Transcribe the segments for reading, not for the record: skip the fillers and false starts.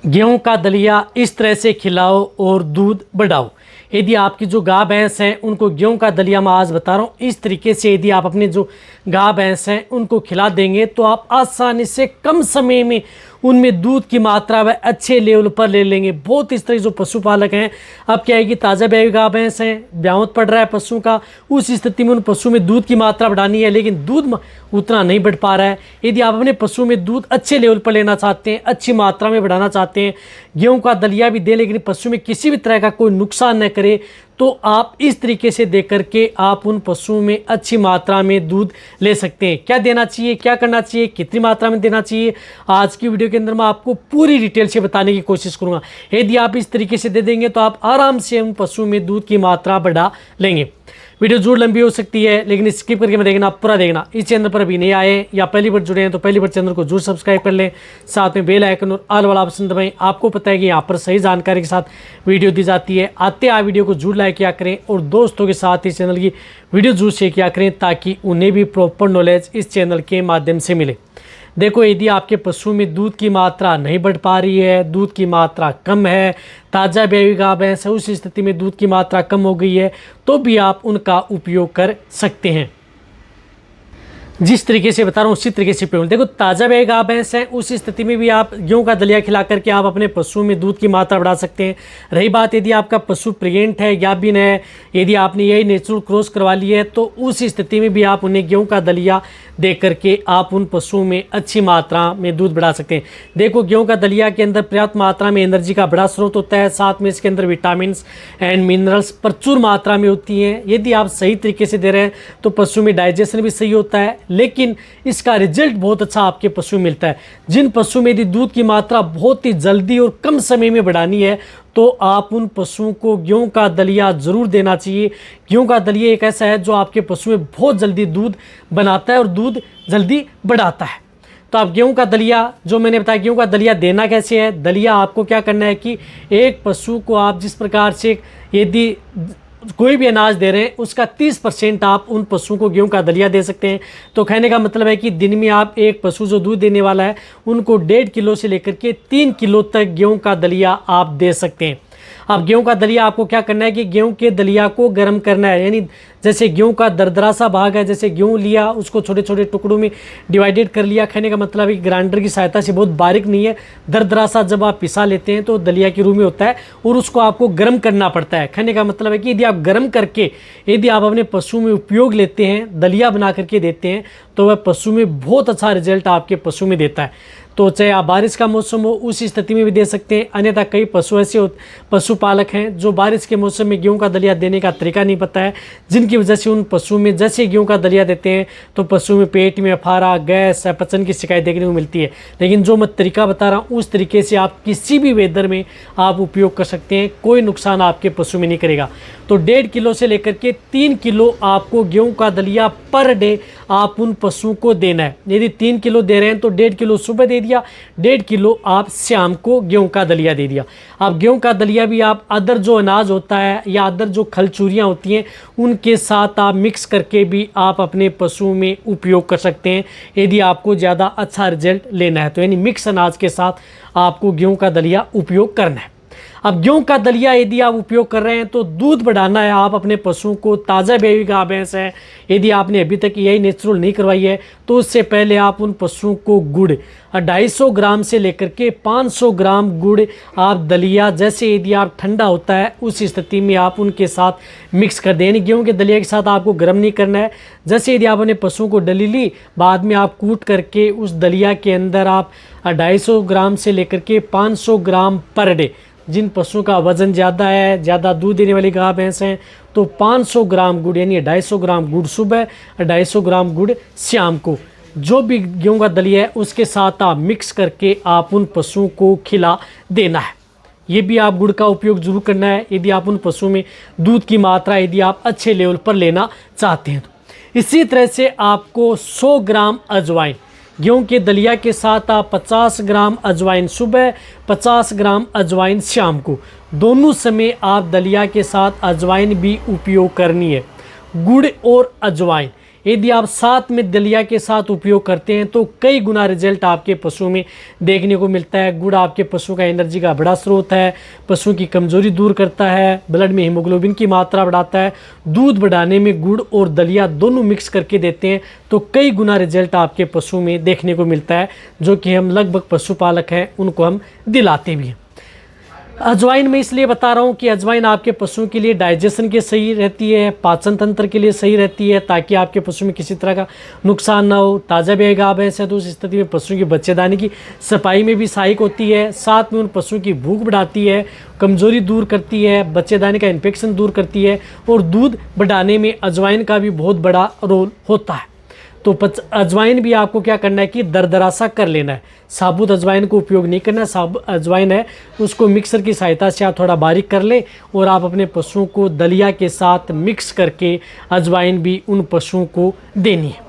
गेहूं का दलिया इस तरह से खिलाओ और दूध बढ़ाओ। यदि आपकी जो गाय भैंस हैं उनको गेहूं का दलिया मैं आज बता रहा हूँ, इस तरीके से यदि आप अपने जो गाय भैंस हैं उनको खिला देंगे तो आप आसानी से कम समय में उनमें दूध की मात्रा वह अच्छे लेवल पर ले लेंगे। बहुत इस तरह जो पशुपालक हैं, अब क्या है कि ताज़ा ब्याई गाय भैंस हैं, ब्यावत पड़ रहा है पशु का, उस स्थिति में उन पशु में दूध की मात्रा बढ़ानी है लेकिन दूध उतना नहीं बढ़ पा रहा है। यदि आप अपने पशु में दूध अच्छे लेवल पर लेना चाहते हैं, अच्छी मात्रा में बढ़ाना चाहते हैं, गेहूं का दलिया भी दे लेकिन पशु में किसी भी तरह का कोई नुकसान न करे, तो आप इस तरीके से दे करके आप उन पशुओं में अच्छी मात्रा में दूध ले सकते हैं। क्या देना चाहिए, क्या करना चाहिए, कितनी मात्रा में देना चाहिए, आज की वीडियो के अंदर मैं आपको पूरी डिटेल से बताने की कोशिश करूंगा। यदि आप इस तरीके से दे देंगे तो आप आराम से उन पशुओं में दूध की मात्रा बढ़ा लेंगे। वीडियो जरूर लंबी हो सकती है लेकिन स्किप करके मैं देखना, पूरा देखना। इस चैनल पर अभी नहीं आए या पहली बार जुड़े हैं तो पहली बार चैनल को जरूर सब्सक्राइब कर लें, साथ में बेल आइकन और ऑल वाला ऑप्शन दबाएं। आपको पता है कि यहाँ पर सही जानकारी के साथ वीडियो दी जाती है। आते आ वीडियो को जरूर लाइक किया करें और दोस्तों के साथ इस चैनल की वीडियो जरूर शेयर किया करें ताकि उन्हें भी प्रॉपर नॉलेज इस चैनल के माध्यम से मिले। देखो, यदि आपके पशु में दूध की मात्रा नहीं बढ़ पा रही है, दूध की मात्रा कम है, ताज़ा ब्याई गाय भैंस है, उस स्थिति में दूध की मात्रा कम हो गई है, तो भी आप उनका उपयोग कर सकते हैं। जिस तरीके से बता रहा हूँ उसी तरीके से उपयोग। देखो, ताज़ा ब्याई गाय भैंस है, उस स्थिति में भी आप गेहूं का दलिया खिला करके आप अपने पशु में दूध की मात्रा बढ़ा सकते हैं। रही बात यदि आपका पशु प्रेग्नेंट है, गाभिन है, यदि आपने यही नेचुरल क्रॉस करवा ली है, तो उस स्थिति में भी आप उन्हें गेहूं का दलिया दे करके आप उन पशुओं में अच्छी मात्रा में दूध बढ़ा सकते हैं। देखो, गेहूं का दलिया के अंदर पर्याप्त मात्रा में एनर्जी का बड़ा स्रोत होता है, साथ में इसके अंदर विटामिन एंड मिनरल्स प्रचुर मात्रा में होती हैं। यदि आप सही तरीके से दे रहे हैं तो पशु में डाइजेशन भी सही होता है, लेकिन इसका रिजल्ट बहुत अच्छा आपके पशु में मिलता है। जिन पशु में यदि दूध की मात्रा बहुत ही जल्दी और कम समय में बढ़ानी है तो आप उन पशुओं को गेहूं का दलिया जरूर देना चाहिए। गेहूं का दलिया एक ऐसा है जो आपके पशु में बहुत जल्दी दूध बनाता है और दूध जल्दी बढ़ाता है। तो आप गेहूं का दलिया, जो मैंने बताया गेहूं का दलिया देना कैसे है, दलिया आपको क्या करना है कि एक पशु को आप जिस प्रकार से यदि कोई भी अनाज दे रहे हैं उसका 30% आप उन पशुओं को गेहूं का दलिया दे सकते हैं। तो कहने का मतलब है कि दिन में आप एक पशु जो दूध देने वाला है उनको 1.5 किलो से लेकर के 3 किलो तक गेहूं का दलिया आप दे सकते हैं। अब गेहूं का दलिया आपको क्या करना है कि गेहूं के दलिया को गर्म करना है, यानी जैसे गेहूं का दरदरा सा भाग है, जैसे गेहूं लिया उसको छोटे छोटे टुकड़ों में डिवाइडेड कर लिया। कहने का मतलब है कि ग्राइंडर की सहायता से, बहुत बारीक नहीं है, दरदरा सा जब आप पिसा लेते हैं तो दलिया के रूप में होता है और उसको आपको गर्म करना पड़ता है। कहने का मतलब है कि यदि आप गर्म करके यदि आप अपने पशु में उपयोग लेते हैं, दलिया बना करके देते हैं, तो वह पशु में बहुत अच्छा रिजल्ट आपके पशु में देता है। तो चाहे आप बारिश का मौसम हो उस स्थिति में भी दे सकते हैं, अन्यथा कई पशु ऐसे पशुपालक हैं जो बारिश के मौसम में गेहूं का दलिया देने का तरीका नहीं पता है, जिनकी वजह से उन पशुओं में जैसे गेहूं का दलिया देते हैं तो पशु में पेट में अफारा, गैस, अपचन की शिकायत देखने को मिलती है। लेकिन जो मैं तरीका बता रहा हूँ उस तरीके से आप किसी भी वेदर में आप उपयोग कर सकते हैं, कोई नुकसान आपके पशु में नहीं करेगा। तो 1.5 किलो से लेकर के 3 किलो आपको गेहूं का दलिया पर डे आप उन पशुओं को देना है। यदि 3 किलो दे रहे हैं तो 1.5 किलो सुबह दे दिया, 1.5 किलो आप शाम को गेहूं का दलिया दे दिया। अब गेहूं का दलिया भी आप अदर जो अनाज होता है या अदर जो खलचूरियाँ होती हैं उनके साथ आप मिक्स करके भी आप अपने पशुओं में उपयोग कर सकते हैं यदि आपको ज़्यादा अच्छा रिजल्ट लेना है। तो यानी मिक्स अनाज के साथ आपको गेहूं का दलिया उपयोग करना है। अब गेहूं का दलिया यदि आप उपयोग कर रहे हैं तो दूध बढ़ाना है आप अपने पशुओं को, ताज़ा ब्याई गाय भैंस है, यदि आपने अभी तक यही नेचुरल नहीं करवाई है तो उससे पहले आप उन पशुओं को गुड़ 250 ग्राम से लेकर के 500 ग्राम गुड़ आप दलिया, जैसे यदि आप ठंडा होता है उस स्थिति में आप उनके साथ मिक्स कर दें। गेहूं के दलिया के साथ आपको गर्म नहीं करना है। जैसे यदि आप अपने पशुओं को डली ली, बाद में आप कूट करके उस दलिया के अंदर आप 250 ग्राम से लेकर के 500 ग्राम पर डे, जिन पशुओं का वजन ज़्यादा है, ज़्यादा दूध देने वाली गाय भैंस हैं, तो 500 ग्राम गुड़ यानी 250 ग्राम गुड़ सुबह, 250 ग्राम गुड़ शाम को, जो भी गेहूं का दलिया है उसके साथ आप मिक्स करके आप उन पशुओं को खिला देना है। ये भी आप गुड़ का उपयोग जरूर करना है यदि आप उन पशुओं में दूध की मात्रा यदि आप अच्छे लेवल पर लेना चाहते हैं। तो इसी तरह से आपको 100 ग्राम अजवाइन, गेहूं के दलिया के साथ आप 50 ग्राम अजवाइन सुबह, 50 ग्राम अजवाइन शाम को, दोनों समय आप दलिया के साथ अजवाइन भी उपयोग करनी है। गुड़ और अजवाइन यदि आप साथ में दलिया के साथ उपयोग करते हैं तो कई गुना रिजल्ट आपके पशु में देखने को मिलता है। गुड़ आपके पशु का एनर्जी का बड़ा स्रोत है, पशु की कमजोरी दूर करता है, ब्लड में हीमोग्लोबिन की मात्रा बढ़ाता है। दूध बढ़ाने में गुड़ और दलिया दोनों मिक्स करके देते हैं तो कई गुना रिजल्ट आपके पशु में देखने को मिलता है, जो कि हम लगभग पशुपालक हैं उनको हम दिलाते भी हैं। अजवाइन मैं इसलिए बता रहा हूँ कि अजवाइन आपके पशुओं के लिए डाइजेशन के सही रहती है, पाचन तंत्र के लिए सही रहती है, ताकि आपके पशु में किसी तरह का नुकसान ना हो। ताज़ा ब्याई गाय भैंस है तो उस स्थिति में पशुओं की बच्चेदानी की सफाई में भी सहायक होती है। साथ में उन पशुओं की भूख बढ़ाती है, कमजोरी दूर करती है, बच्चेदानी का इन्फेक्शन दूर करती है और दूध बढ़ाने में अजवाइन का भी बहुत बड़ा रोल होता है। तो अजवाइन भी आपको क्या करना है कि दरदरा सा कर लेना है। साबुत अजवाइन को उपयोग नहीं करना है। साबुत अजवाइन है उसको मिक्सर की सहायता से आप थोड़ा बारीक कर लें और आप अपने पशुओं को दलिया के साथ मिक्स करके अजवाइन भी उन पशुओं को देनी है,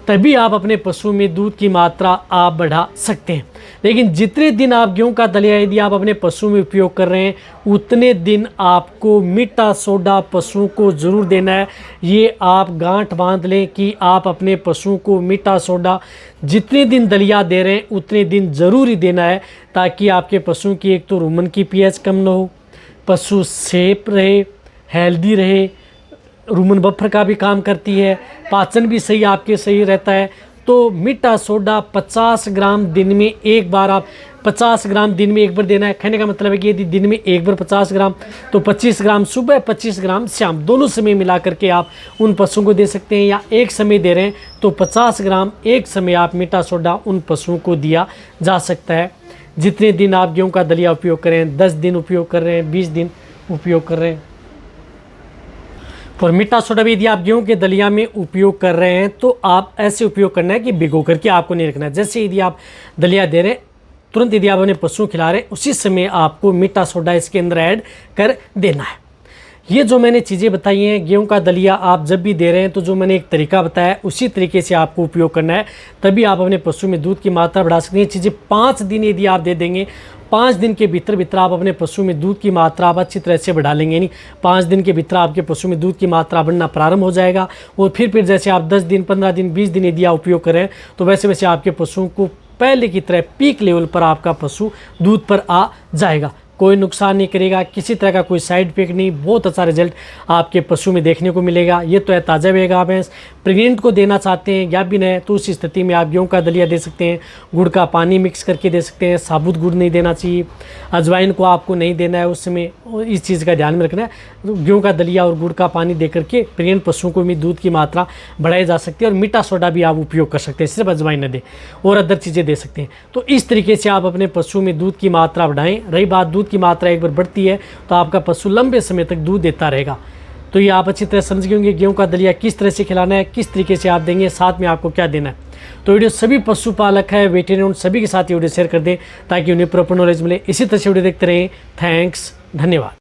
तभी आप अपने पशु में दूध की मात्रा आप बढ़ा सकते हैं। लेकिन जितने दिन आप गेहूं का दलिया यदि आप अपने पशु में उपयोग कर रहे हैं उतने दिन आपको मीठा सोडा पशुओं को ज़रूर देना है। ये आप गांठ बांध लें कि आप अपने पशुओं को मीठा सोडा जितने दिन दलिया दे रहे हैं उतने दिन ज़रूर ही देना है, ताकि आपके पशुओं की एक तो रुमन की पीएच कम ना हो, पशु सेफ रहे, हेल्दी रहे। रूमन बफर का भी काम करती है, पाचन भी सही आपके सही रहता है। तो मीठा सोडा 50 ग्राम दिन में एक बार, आप 50 ग्राम दिन में एक बार देना है। कहने का मतलब है कि यदि दिन में एक बार 50 ग्राम तो 25 ग्राम सुबह 25 ग्राम शाम, दोनों समय मिला करके आप उन पशुओं को दे सकते हैं। या एक समय दे रहे हैं तो 50 ग्राम एक समय आप मीठा सोडा उन पशुओं को दिया जा सकता है। जितने दिन आप गेहूँ का दलिया उपयोग कर रहे हैं, 10 दिन उपयोग कर रहे हैं, 20 दिन उपयोग कर रहे हैं। और मीठा सोडा भी यदि आप गेहूं के दलिया में उपयोग कर रहे हैं तो आप ऐसे उपयोग करना है कि भिगो करके आपको नहीं रखना है। जैसे यदि आप दलिया दे रहे हैं तुरंत यदि आप अपने पशुओं खिला रहे हैं उसी समय आपको मीठा सोडा इसके अंदर ऐड कर देना है। ये जो मैंने चीज़ें बताई हैं, गेहूं का दलिया आप जब भी दे रहे हैं तो जो मैंने एक तरीका बताया उसी तरीके से आपको उपयोग करना है, तभी आप अपने पशु में दूध की मात्रा बढ़ा सकते हैं। चीज़ें 5 दिन यदि आप दे देंगे, 5 दिन के भीतर आप अपने पशु में दूध की मात्रा आप अच्छी तरह से बढ़ा लेंगे। नहीं, 5 दिन के भीतर आपके पशु में दूध की मात्रा बढ़ना प्रारंभ हो जाएगा। और फिर जैसे आप 10 दिन 15 दिन 20 दिन यदि आप उपयोग करें तो वैसे वैसे आपके पशुओं को पहले की तरह पीक लेवल पर आपका पशु दूध पर आ जाएगा। कोई नुकसान नहीं करेगा, किसी तरह का कोई साइड इफेक्ट नहीं, बहुत अच्छा रिजल्ट आपके पशु में देखने को मिलेगा। ये तो है ताज़ा ब्याई गाय भैंस। प्रेग्नेंट को देना चाहते हैं या भी नहीं तो उस स्थिति में आप गेहूं का दलिया दे सकते हैं, गुड़ का पानी मिक्स करके दे सकते हैं। साबुत गुड़ नहीं देना चाहिए, अजवाइन को आपको नहीं देना है उस समय, इस चीज़ का ध्यान में रखना है। गेहूँ का दलिया और गुड़ का पानी दे करके प्रेग्नेंट पशुओं को भी दूध की मात्रा बढ़ाई जा सकती है। और मीठा सोडा भी आप उपयोग कर सकते हैं, सिर्फ अजवाइन न दें और अदर चीज़ें दे सकते हैं। तो इस तरीके से आप अपने पशु में दूध की मात्रा बढ़ाएं। रही बात दूध की मात्रा एक बार बढ़ती है तो आपका पशु लंबे समय तक दूध देता रहेगा। तो ये आप अच्छी तरह समझ गए होंगे गेहूं का दलिया किस तरह से खिलाना है, किस तरीके से आप देंगे, साथ में आपको क्या देना है। तो वीडियो सभी पशुपालक है, वेटेरियन सभी के साथ ये वीडियो शेयर कर दें ताकि उन्हें प्रॉपर नॉलेज मिले। इसी तरह से वीडियो देखते रहें। थैंक्स, धन्यवाद।